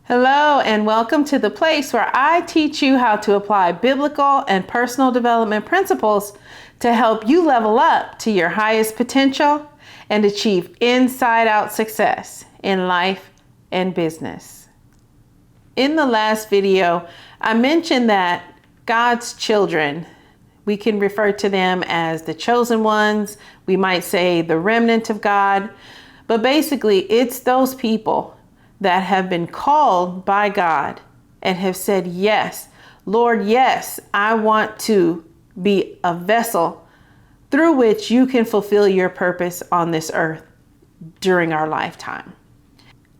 Hello, and welcome to the place where I teach you how to apply biblical and personal development principles to help you level up to your highest potential and achieve inside-out success in life and business. In the last video, I mentioned that God's children, we can refer to them as the chosen ones. We might say the remnant of God, but basically it's those people that have been called by God and have said, yes, Lord, yes, I want to be a vessel through which you can fulfill your purpose on this earth during our lifetime.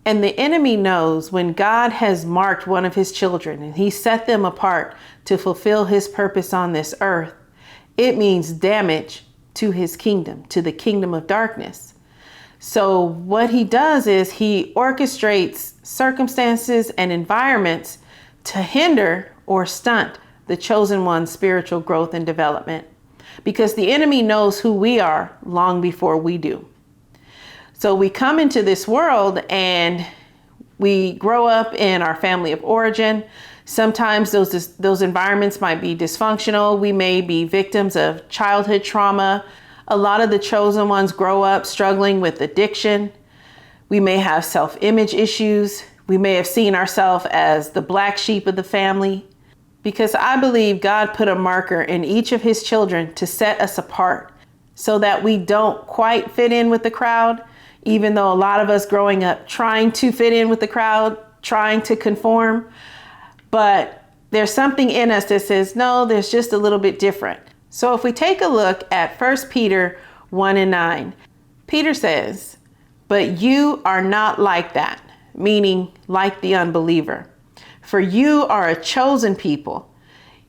And the enemy knows when God has marked one of his children and he set them apart to fulfill his purpose on this earth, it means damage to his kingdom, to the kingdom of darkness. So what he does is he orchestrates circumstances and environments to hinder or stunt the chosen one's spiritual growth and development, because the enemy knows who we are long before we do. So we come into this world and we grow up in our family of origin. Sometimes those environments might be dysfunctional. We may be victims of childhood trauma. A lot of the chosen ones grow up struggling with addiction. We may have self-image issues. We may have seen ourselves as the black sheep of the family, because I believe God put a marker in each of his children to set us apart so that we don't quite fit in with the crowd, even though a lot of us growing up trying to fit in with the crowd, trying to conform. But there's something in us that says, no, there's just a little bit different. So if we take a look at 1 Peter 1:9, Peter says, but you are not like that, meaning like the unbeliever. For you are a chosen people.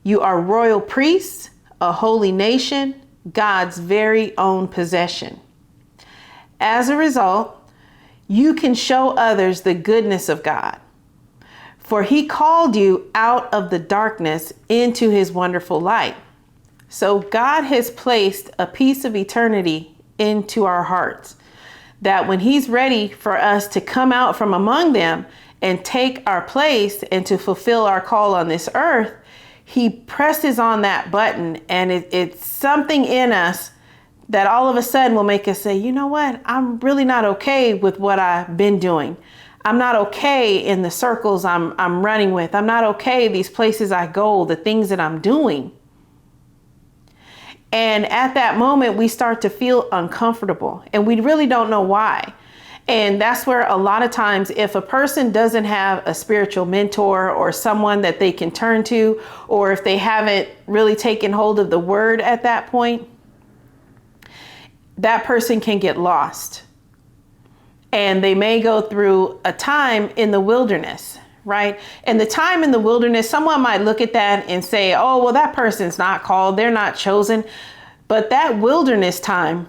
You are royal priests, a holy nation, God's very own possession. As a result, you can show others the goodness of God. For he called you out of the darkness into his wonderful light. So God has placed a piece of eternity into our hearts, that when he's ready for us to come out from among them and take our place and to fulfill our call on this earth, he presses on that button, and it's something in us that all of a sudden will make us say, you know what? I'm really not okay with what I've been doing. I'm not okay in the circles I'm running with. I'm not okay these places I go, the things that I'm doing. And at that moment, we start to feel uncomfortable, and we really don't know why. And that's where a lot of times, if a person doesn't have a spiritual mentor or someone that they can turn to, or if they haven't really taken hold of the word at that point, that person can get lost. And they may go through a time in the wilderness, right? And the time in the wilderness, someone might look at that and say, oh, well, that person's not called, they're not chosen. But that wilderness time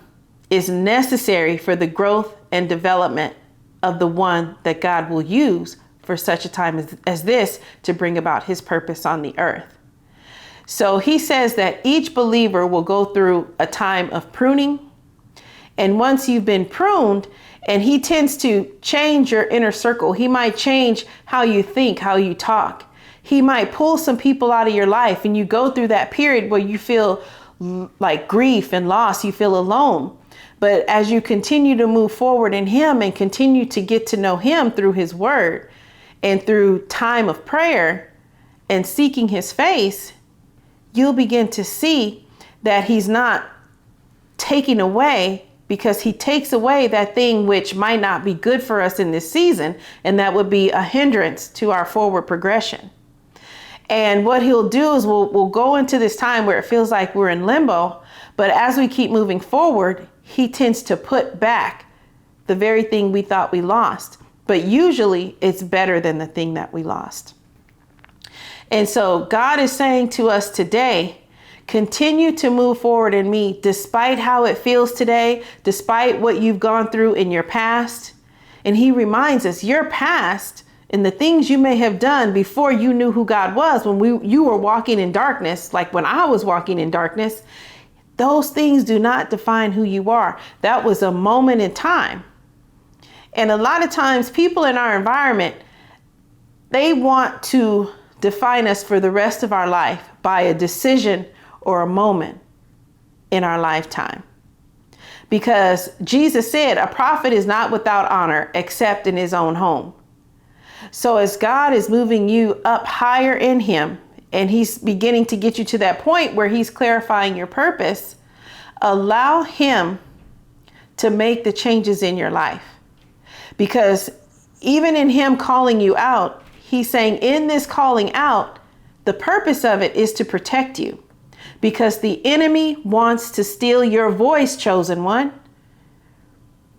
is necessary for the growth and development of the one that God will use for such a time as this to bring about his purpose on the earth. So he says that each believer will go through a time of pruning. And once you've been pruned, and he tends to change your inner circle. He might change how you think, how you talk. He might pull some people out of your life, and you go through that period where you feel like grief and loss. You feel alone. But as you continue to move forward in him and continue to get to know him through his word and through time of prayer and seeking his face, you'll begin to see that he's not taking away, because he takes away that thing which might not be good for us in this season, and that would be a hindrance to our forward progression. And what he'll do is we'll go into this time where it feels like we're in limbo, but as we keep moving forward, he tends to put back the very thing we thought we lost. But usually it's better than the thing that we lost. And so God is saying to us today, continue to move forward in me despite how it feels today, despite what you've gone through in your past. And he reminds us, your past and the things you may have done before you knew who God was, when you were walking in darkness, like when I was walking in darkness, those things do not define who you are. That was a moment in time. And a lot of times people in our environment, They want to define us for the rest of our life by a decision or a moment in our lifetime. Because Jesus said a prophet is not without honor except in his own home. So as God is moving you up higher in him, and he's beginning to get you to that point where he's clarifying your purpose, allow him to make the changes in your life. Because even in him calling you out, he's saying in this calling out, the purpose of it is to protect you. Because the enemy wants to steal your voice, chosen one.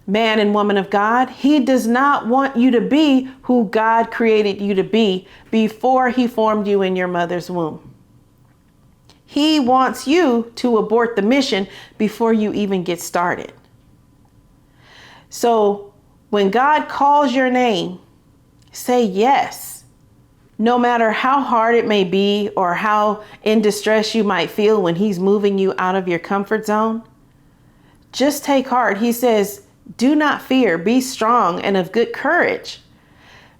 Man and woman of God, he does not want you to be who God created you to be before he formed you in your mother's womb. He wants you to abort the mission before you even get started. So when God calls your name, say yes. No matter how hard it may be or how in distress you might feel when he's moving you out of your comfort zone, just take heart. He says, do not fear, be strong and of good courage.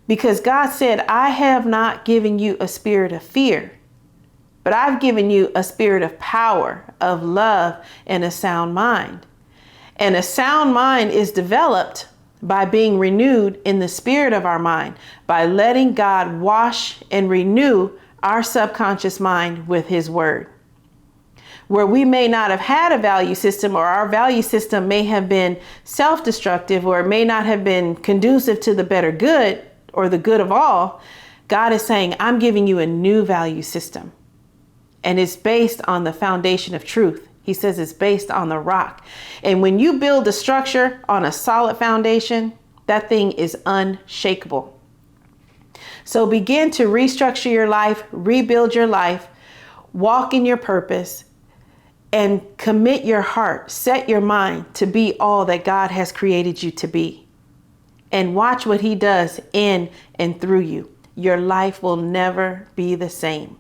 Because God said, I have not given you a spirit of fear, but I've given you a spirit of power, of love, and a sound mind. And a sound mind is developed by being renewed in the spirit of our mind, by letting God wash and renew our subconscious mind with his word. Where we may not have had a value system, or our value system may have been self-destructive, or it may not have been conducive to the better good or the good of all, God is saying, I'm giving you a new value system. And it's based on the foundation of truth. He says it's based on the rock. And when you build a structure on a solid foundation, that thing is unshakable. So begin to restructure your life, rebuild your life, walk in your purpose, and commit your heart, set your mind to be all that God has created you to be. And watch what he does in and through you. Your life will never be the same.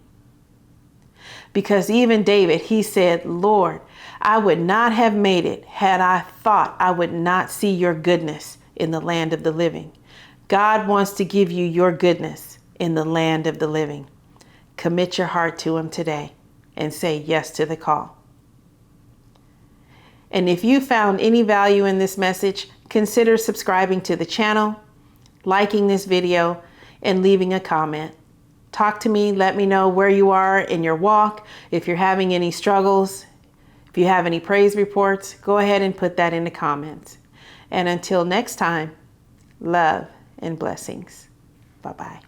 Because even David, he said, Lord, I would not have made it had I thought I would not see your goodness in the land of the living. God wants to give you your goodness in the land of the living. Commit your heart to him today and say yes to the call. And if you found any value in this message, consider subscribing to the channel, liking this video, and leaving a comment. Talk to me, let me know where you are in your walk. If you're having any struggles, if you have any praise reports, go ahead and put that in the comments. And until next time, love and blessings. Bye-bye.